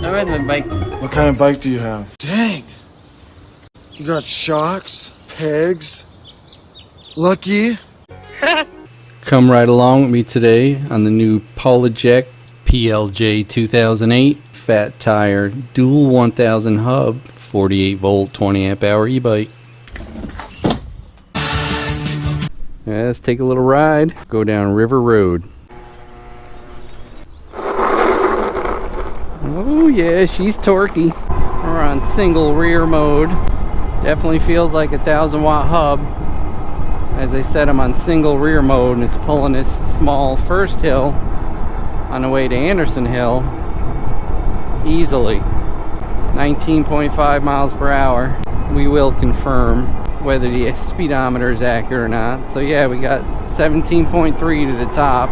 I ride my bike. What kind of bike do you have? Dang! You got shocks, pegs, lucky. Come ride along with me today on the new POLEEJIek PLJ 2008 fat tire dual 1000 hub 48 volt 20 amp hour e-bike. Yeah, let's take a little ride. Go down River Road. Oh yeah, she's torquey. We're on single rear mode. Definitely feels like a 1000-watt hub. As I said, I'm on single rear mode and it's pulling this small first hill on the way to Anderson Hill easily. 19.5 miles per hour. We will confirm whether the speedometer is accurate or not. So yeah, we got 17.3 to the top.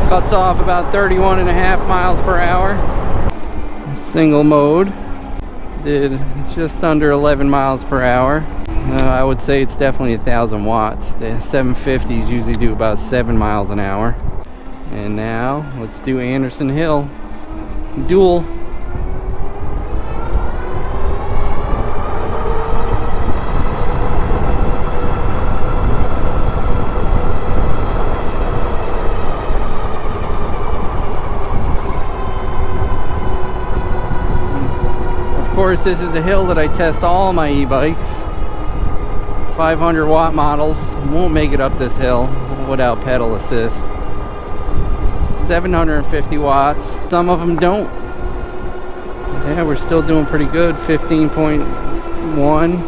Cuts off about 31.5 miles per hour. Single mode did just under 11 miles per hour. I would say it's definitely 1000 watts. The 750s usually do about 7 miles an hour. And now let's do Anderson Hill dual. Of course, this is the hill that I test all my e-bikes. 500 watt models won't make it up this hill without pedal assist. 750 watts, some of them don't. Yeah, we're still doing pretty good. 15.1.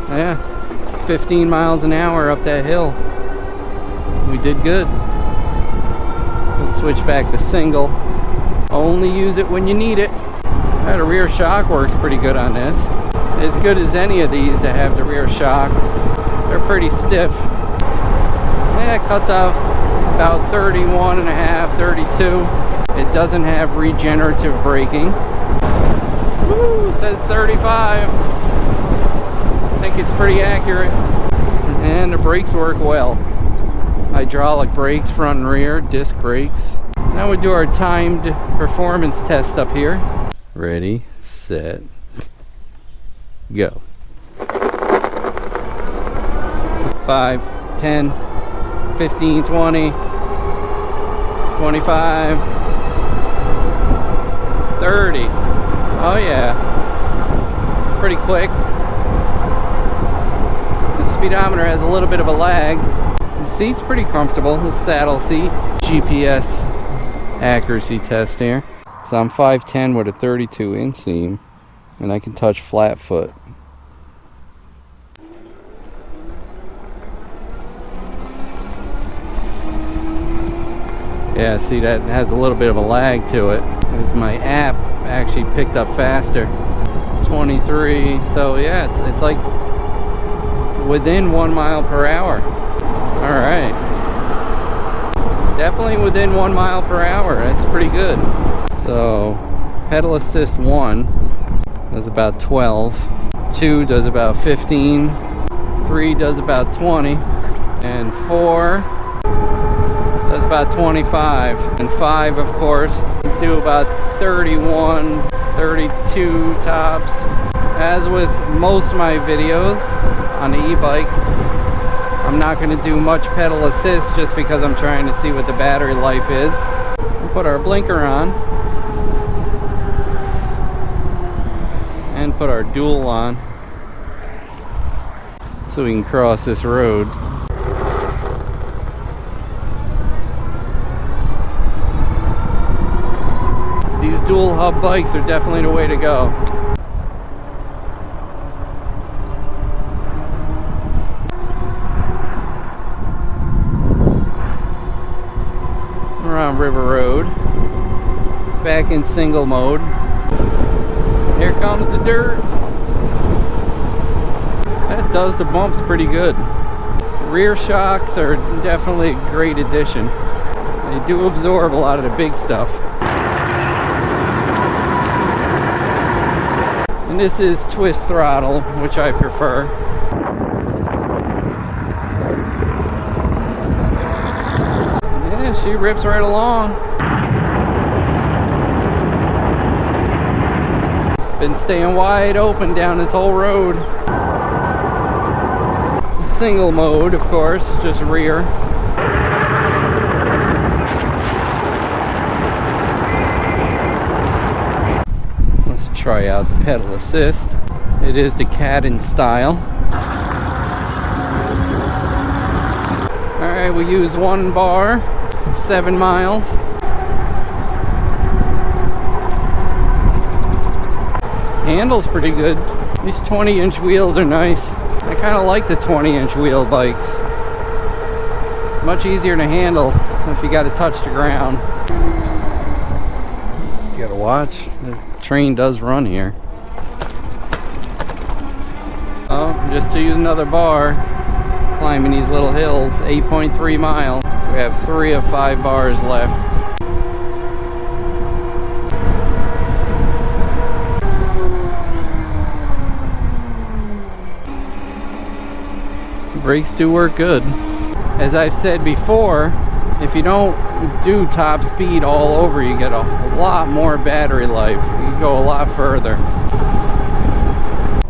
Yeah, 15 miles an hour up that hill. We did good. We'll switch back to single. Only use it when you need it. The rear shock works pretty good on this. As good as any of these that have the rear shock. They're pretty stiff. Yeah, it cuts off about 31.5, 32. It doesn't have regenerative braking. Woo, it says 35. I think it's pretty accurate. And the brakes work well. Hydraulic brakes, front and rear, disc brakes. Now we do our timed performance test up here. Ready, set, go. 5, 10, 15, 20, 25, 30. Oh yeah, it's pretty quick. The speedometer has a little bit of a lag. The seat's pretty comfortable, the saddle seat. GPS accuracy test here. So I'm 5'10" with a 32 inseam, and I can touch flat foot. Yeah, see, that has a little bit of a lag to it. Because my app actually picked up faster. 23, so yeah, it's like within 1 mile per hour. Alright. Definitely within 1 mile per hour. That's pretty good. So, pedal assist 1 does about 12, 2 does about 15, 3 does about 20, and 4 does about 25, and 5, of course, do about 31, 32 tops. As with most of my videos on the e-bikes, I'm not going to do much pedal assist just because I'm trying to see what the battery life is. We'll put our blinker on. And put our dual on so we can cross this road. These dual hub bikes are definitely the way to go. We're on River Road, back in single mode. Here comes the dirt. That does the bumps pretty good. Rear shocks are definitely a great addition. They do absorb a lot of the big stuff. And this is twist throttle, which I prefer. she rips right along. Been staying wide open down this whole road. Single mode, of course, just rear. Let's try out the pedal assist. It is the Cadden style. Alright, we use 1 bar, 7 miles. Handle's pretty good. These 20-inch wheels are nice. I kind of like the 20-inch wheel bikes. Much easier to handle if you got to touch the ground. You gotta watch. The train does run here. Oh, just to use another bar, climbing these little hills, 8.3 miles. So we have 3 of 5 bars left. Brakes do work good. As I've said before, if you don't do top speed all over, you get a lot more battery life. You can go a lot further.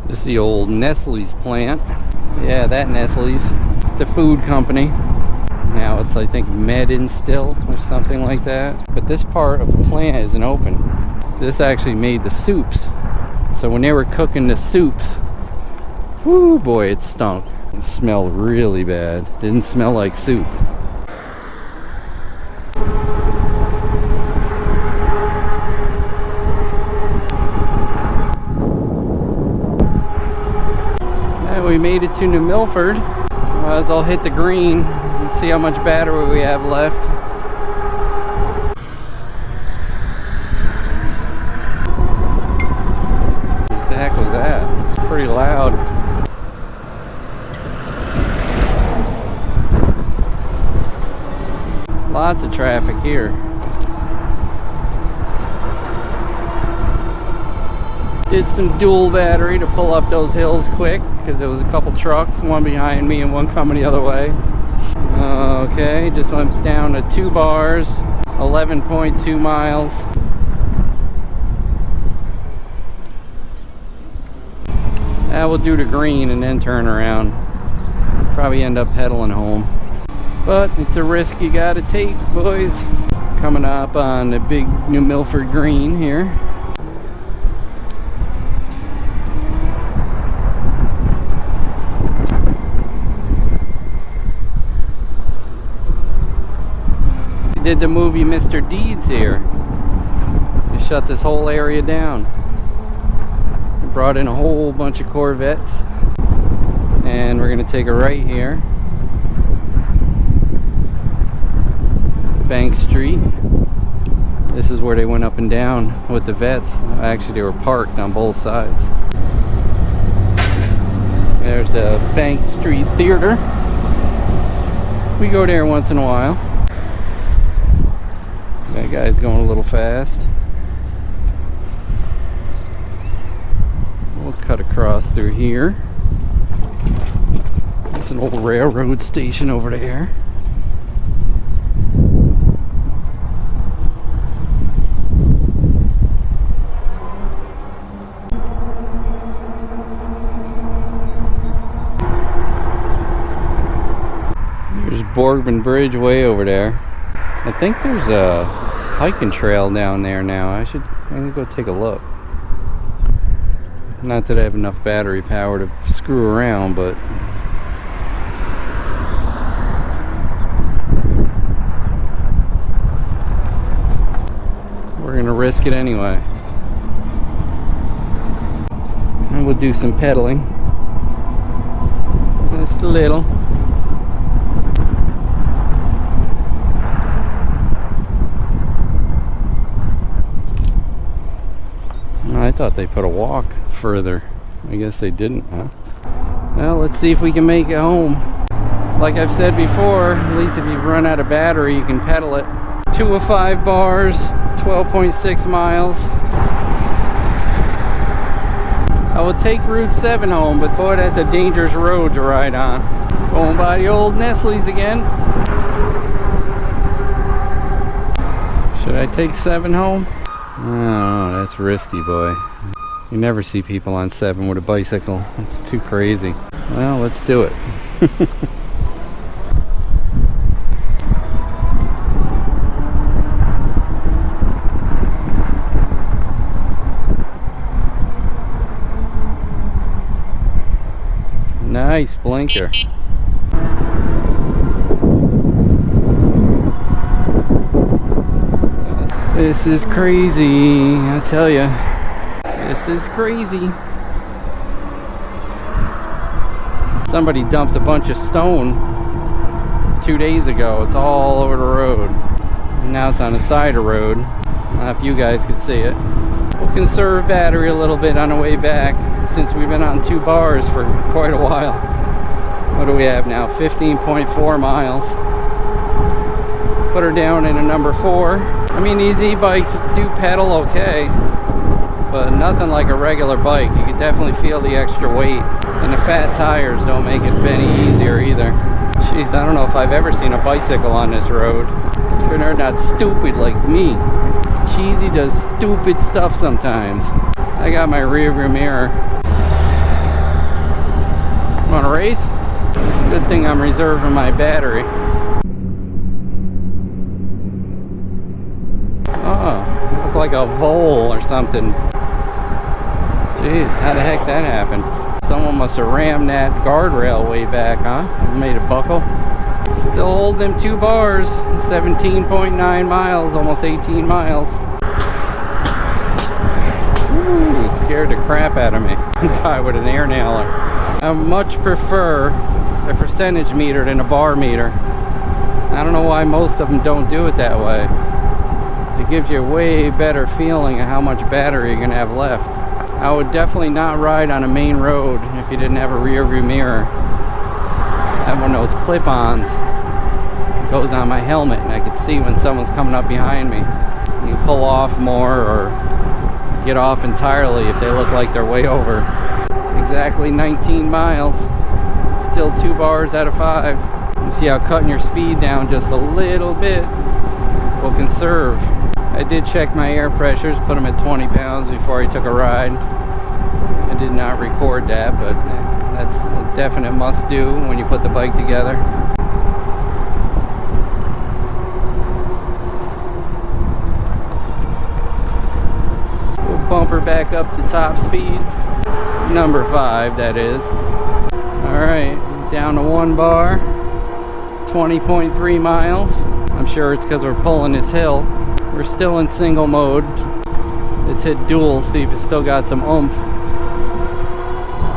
This is the old Nestle's plant. Yeah, that Nestle's, the food company. Now it's, I think, Med Instill or something like that. But this part of the plant isn't open. This actually made the soups. So when they were cooking the soups, whoo boy, it stunk. It smelled really bad. Didn't smell like soup. And we made it to New Milford. Might as well hit the green and see how much battery we have left. What the heck was that? Pretty loud. Lots of traffic here. Did some dual battery to pull up those hills quick because there was a couple trucks, one behind me and one coming the other way. Okay, just went down to 2 bars, 11.2 miles. That will do the green and then turn around. Probably end up pedaling home. But it's a risk you gotta take, boys. Coming up on the big New Milford green here. They did the movie Mr. Deeds here. They shut this whole area down. They brought in a whole bunch of Corvettes. And we're gonna take a right here. Bank Street. This is where they went up and down with the vets. Actually, they were parked on both sides. There's the Bank Street Theater. We go there once in a while. That guy's going a little fast. We'll cut across through here. It's an old railroad station over there. Boardman Bridge way over there. I think there's a hiking trail down there now. I'm gonna go take a look. Not that I have enough battery power to screw around, but we're gonna risk it anyway. And we'll do some pedaling. Just a little. I thought they put a walk further. I guess they didn't, huh? Well, let's see if we can make it home. Like I've said before, at least if you've run out of battery, you can pedal it. 2 of 5 bars, 12.6 miles. I would take Route 7 home, but boy, that's a dangerous road to ride on. Going by the old Nestle's again. Should I take 7 home? Oh, that's risky, boy. You never see people on 7 with a bicycle. It's too crazy. Well, let's do it. Nice blinker. This is crazy, I tell you. This is crazy. Somebody dumped a bunch of stone 2 days ago. It's all over the road. And now it's on the side of the road. I don't know if you guys can see it. We'll conserve battery a little bit on the way back since we've been on 2 bars for quite a while. What do we have now? 15.4 miles. Put her down in a number 4. I mean, these e-bikes do pedal okay, but nothing like a regular bike. You can definitely feel the extra weight, and the fat tires don't make it any easier either. Jeez, I don't know if I've ever seen a bicycle on this road. They're not stupid like me. Cheesy does stupid stuff sometimes. I got my rear view mirror. Want to race? Good thing I'm reserving my battery. Oh, look like a vole or something. Jeez, how the heck that happened? Someone must have rammed that guardrail way back, huh? Made it buckle. Still holding them 2 bars. 17.9 miles, almost 18 miles. Ooh, scared the crap out of me. Guy with an air nailer. I much prefer a percentage meter than a bar meter. I don't know why most of them don't do it that way. It gives you a way better feeling of how much battery you're gonna have left. I would definitely not ride on a main road if you didn't have a rear view mirror. I have one of those clip-ons. It goes on my helmet and I can see when someone's coming up behind me. You pull off more or get off entirely if they look like they're way over. Exactly 19 miles. Still 2 bars out of 5. You see how cutting your speed down just a little bit will conserve. I did check my air pressures, put them at 20 pounds before I took a ride. I did not record that, but that's a definite must do when you put the bike together. We'll bump her back up to top speed. Number 5, that is. Alright, down to 1 bar. 20.3 miles. I'm sure it's because we're pulling this hill. We're still in single mode. Let's hit dual, see if it's still got some oomph.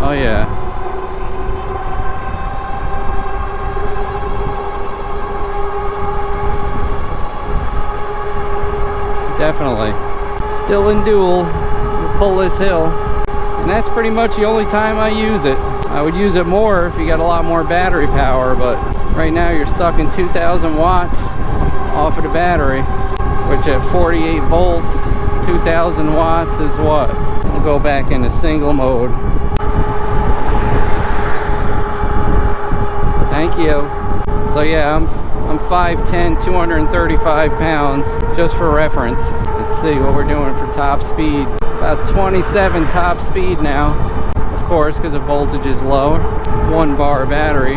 Oh yeah. Definitely. Still in dual. We'll pull this hill. And that's pretty much the only time I use it. I would use it more if you got a lot more battery power, but right now you're sucking 2,000 watts off of the battery, which at 48 volts, 2,000 watts is what? We'll go back into single mode. Thank you. So yeah, I'm 5'10", 235 pounds, just for reference. Let's see what we're doing for top speed. About 27 top speed now. Of course, because the voltage is low. 1 bar battery.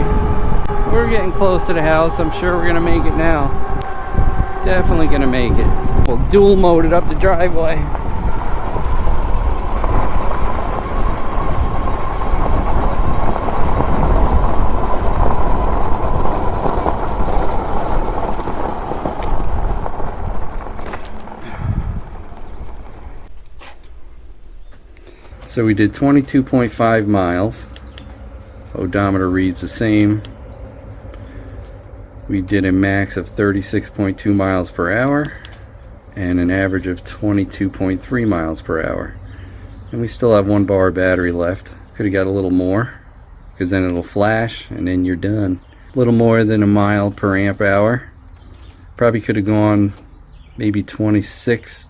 We're getting close to the house. I'm sure we're gonna make it now. Definitely gonna make it. We'll dual mode it up the driveway. So we did 22.5 miles. Odometer reads the same. We did a max of 36.2 miles per hour and an average of 22.3 miles per hour. And we still have 1 bar battery left. Could have got a little more because then it'll flash and then you're done. A little more than a mile per amp hour. Probably could have gone maybe 26,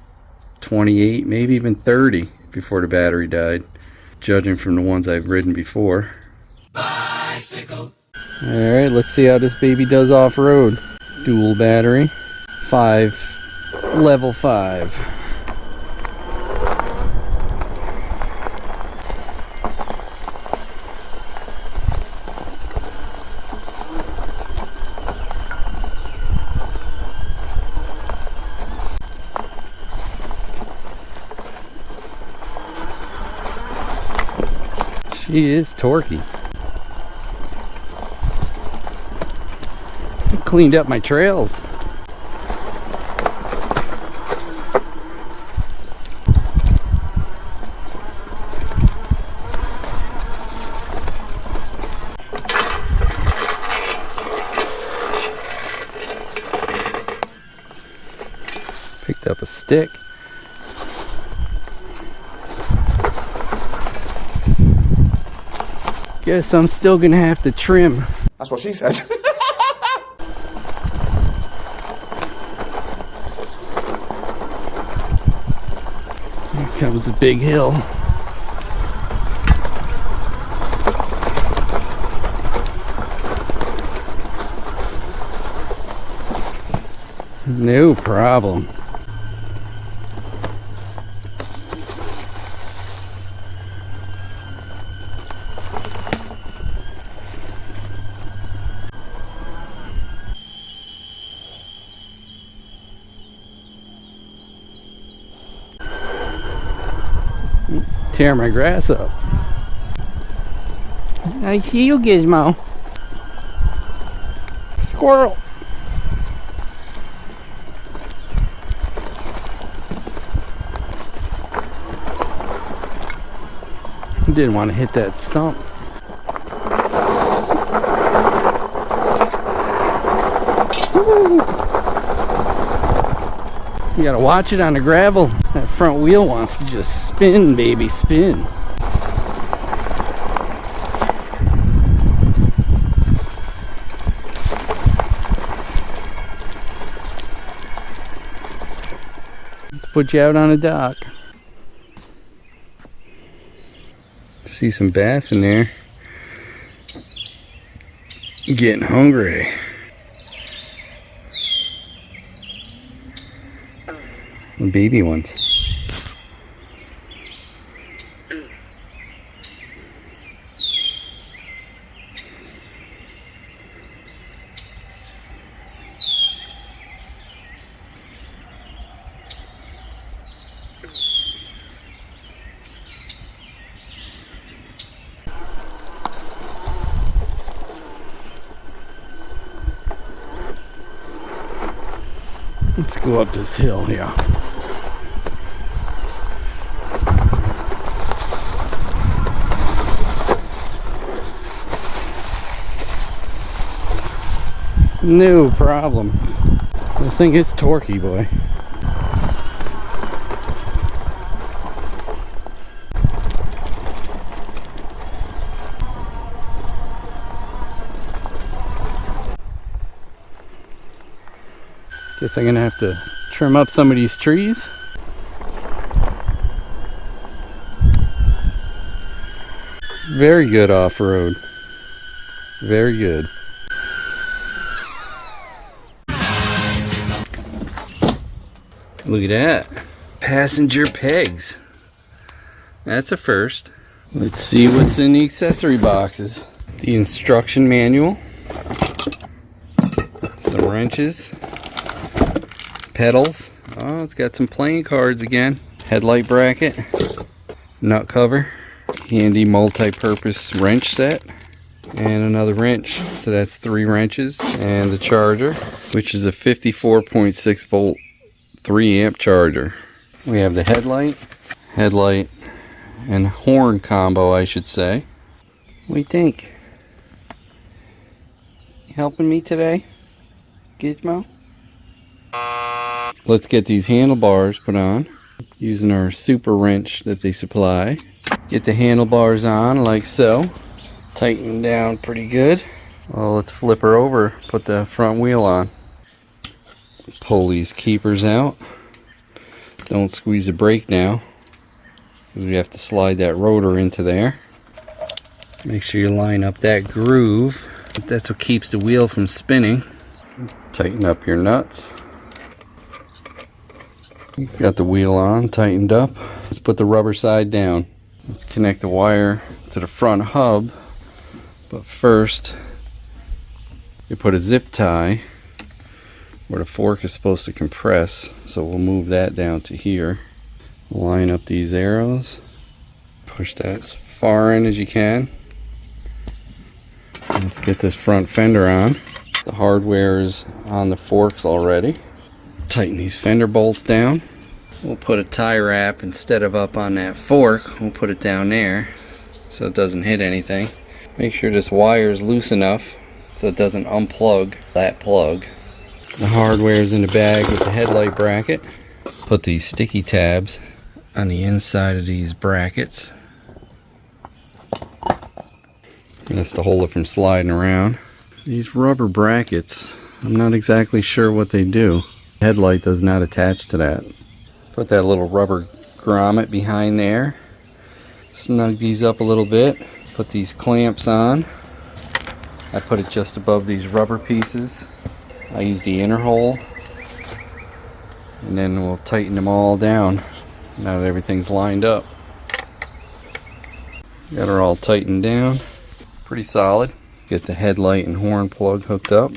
28, maybe even 30 before the battery died, judging from the ones I've ridden before. Bicycle. Alright, let's see how this baby does off-road. Dual battery, 5 level 5. She is torquey. I cleaned up my trails. Picked up a stick. Guess I'm still gonna have to trim. That's what she said. Here comes a big hill. No problem. Tear my grass up. I see you, Gizmo. Squirrel. Didn't want to hit that stump. Woo. You gotta watch it on the gravel. That front wheel wants to just spin, baby, spin. Let's put you out on a dock. See some bass in there. Getting hungry. The baby ones. Let's go up this hill here. No problem. This thing is torquey, boy. Guess I'm gonna have to trim up some of these trees. Very good off-road. Very good. Look at that. Passenger pegs. That's a first. Let's see what's in the accessory boxes. The instruction manual. Some wrenches. Pedals. Oh, it's got some playing cards again. Headlight bracket. Nut cover. Handy multi-purpose wrench set. And another wrench. So that's 3 wrenches. And the charger, which is a 54.6 volt 3 amp charger. We have the headlight and horn combo, I should say. What do you think? You helping me today, Gizmo? Let's get these handlebars put on using our super wrench that they supply. Get the handlebars on like so. Tighten down pretty good. Well, let's flip her over, put the front wheel on. Pull these keepers out. Don't squeeze the brake now, because we have to slide that rotor into there. Make sure you line up that groove. That's what keeps the wheel from spinning. Tighten up your nuts. Got the wheel on, tightened up. Let's put the rubber side down. Let's connect the wire to the front hub. But first, you put a zip tie where the fork is supposed to compress. So we'll move that down to here. Line up these arrows. Push that as far in as you can. Let's get this front fender on. The hardware is on the forks already. Tighten these fender bolts down. We'll put a tie wrap instead of up on that fork. We'll put it down there so it doesn't hit anything. Make sure this wire is loose enough so it doesn't unplug that plug. The hardware is in the bag with the headlight bracket. Put these sticky tabs on the inside of these brackets. And that's to hold it from sliding around. These rubber brackets, I'm not exactly sure what they do. The headlight does not attach to that. Put that little rubber grommet behind there. Snug these up a little bit. Put these clamps on. I put it just above these rubber pieces. I use the inner hole. And then we'll tighten them all down now that everything's lined up. Got her all tightened down. Pretty solid. Get the headlight and horn plug hooked up.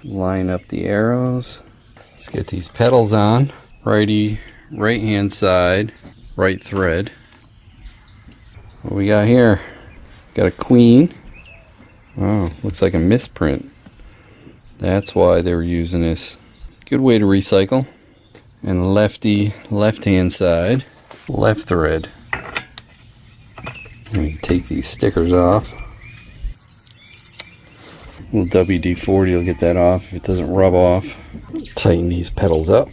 Line up the arrows. Let's get these pedals on. Right hand side, right thread. What we got here? Got a queen. Oh, looks like a misprint. That's why they were using this. Good way to recycle. And lefty, left hand side, left thread. Let me take these stickers off. Little WD-40 will get that off if it doesn't rub off. Tighten these pedals up.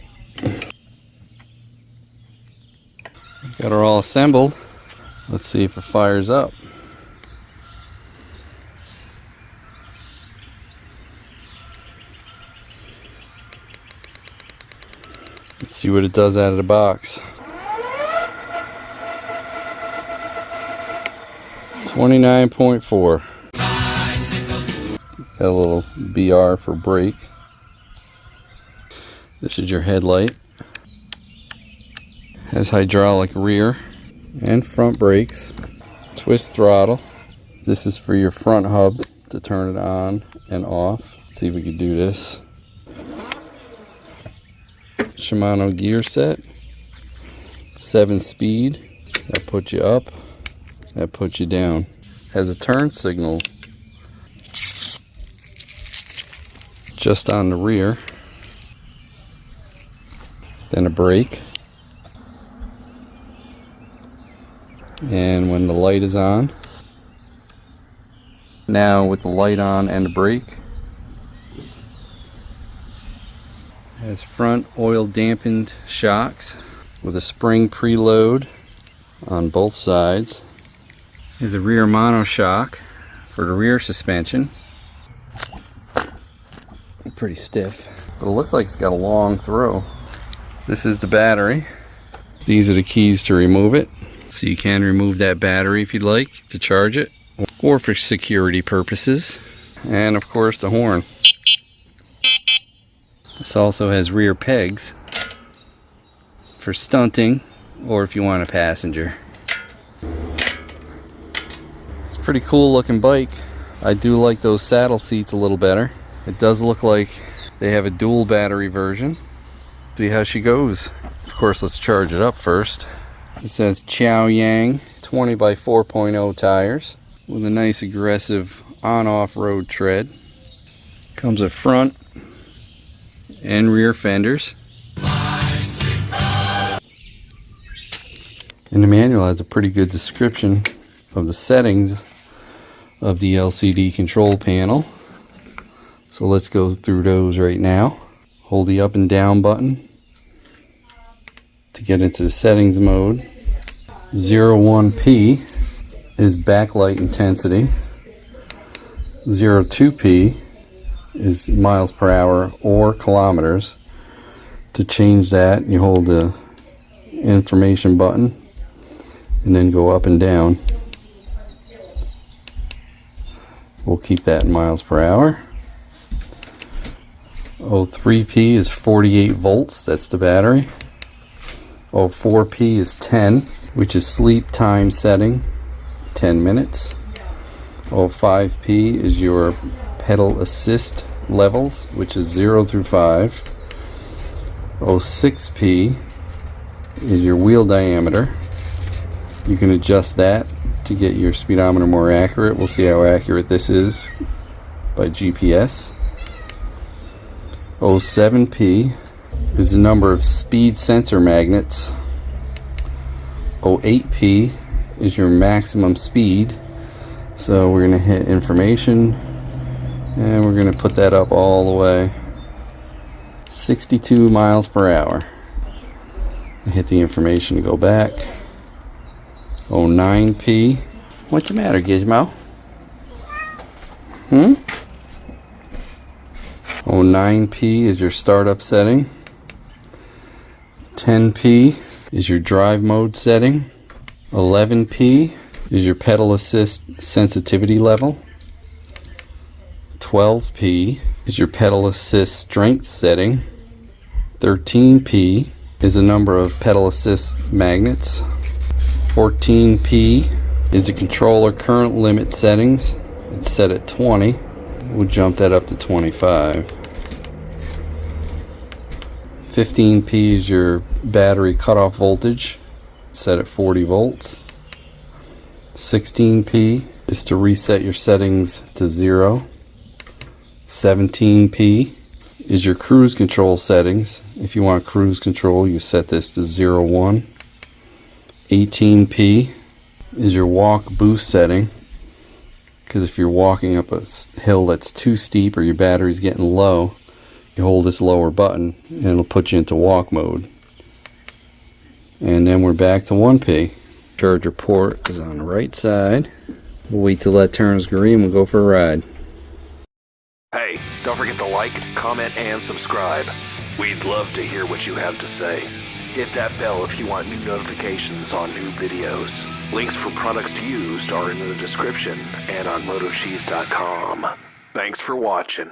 Got her all assembled. Let's see if it fires up. Let's see what it does out of the box. 29.4. Got a little BR for brake. This is your headlight. Has hydraulic rear and front brakes. Twist throttle. This is for your front hub to turn it on and off. Let's see if we can do this. Shimano gear set. 7-speed. That puts you up. That puts you down. Has a turn signal just on the rear, then a brake, and when the light is on, now with the light on and the brake, has front oil dampened shocks with a spring preload on both sides. Is a rear monoshock for the rear suspension. Pretty stiff, but it looks like it's got a long throw. This is the battery. These are the keys to remove it. So you can remove that battery if you'd like to charge it, or for security purposes. And of course the horn. This also has rear pegs for stunting, or if you want a passenger. It's a pretty cool looking bike. I do like those saddle seats a little better. It does look like they have a dual battery version. See how she goes. Of course, let's charge it up first. It says Chow Yang 20x4.0 tires with a nice aggressive on-off road tread. Comes with front and rear fenders. And the manual has a pretty good description of the settings of the LCD control panel. So let's go through those right now. Hold the up and down button to get into the settings mode. 01P is backlight intensity. 02P is miles per hour or kilometers. To change that, you hold the information button and then go up and down. We'll keep that in miles per hour. 03P is 48 volts, that's the battery. Oh, 4P is 10, which is sleep time setting, 10 minutes. Oh, 5P is your pedal assist levels, which is 0 through 5. Oh, 6P is your wheel diameter. You can adjust that to get your speedometer more accurate. We'll see how accurate this is by GPS. Oh, 7P is the number of speed sensor magnets. Oh, 8P is your maximum speed. So we're going to hit information and we're going to put that up all the way. 62 miles per hour. Hit the information to go back. Oh, 9P. What's the matter, Gizmo? Oh, 9P is your startup setting. 10P is your drive mode setting. 11P is your pedal assist sensitivity level. 12P is your pedal assist strength setting. 13P is the number of pedal assist magnets. 14P is the controller current limit settings. It's set at 20. We'll jump that up to 25. 15P is your battery cutoff voltage, set at 40 volts. 16P is to reset your settings to 0. 17P is your cruise control settings. If you want cruise control, you set this to 0, 1. 18P is your walk boost setting, because if you're walking up a hill that's too steep or your battery's getting low, you hold this lower button and it'll put you into walk mode. And then we're back to 1P. Charger port is on the right side. We'll wait till that turns green. We'll go for a ride. Hey, don't forget to like, comment, and subscribe. We'd love to hear what you have to say. Hit that bell if you want new notifications on new videos. Links for products used are in the description and on motocheese.com. Thanks for watching.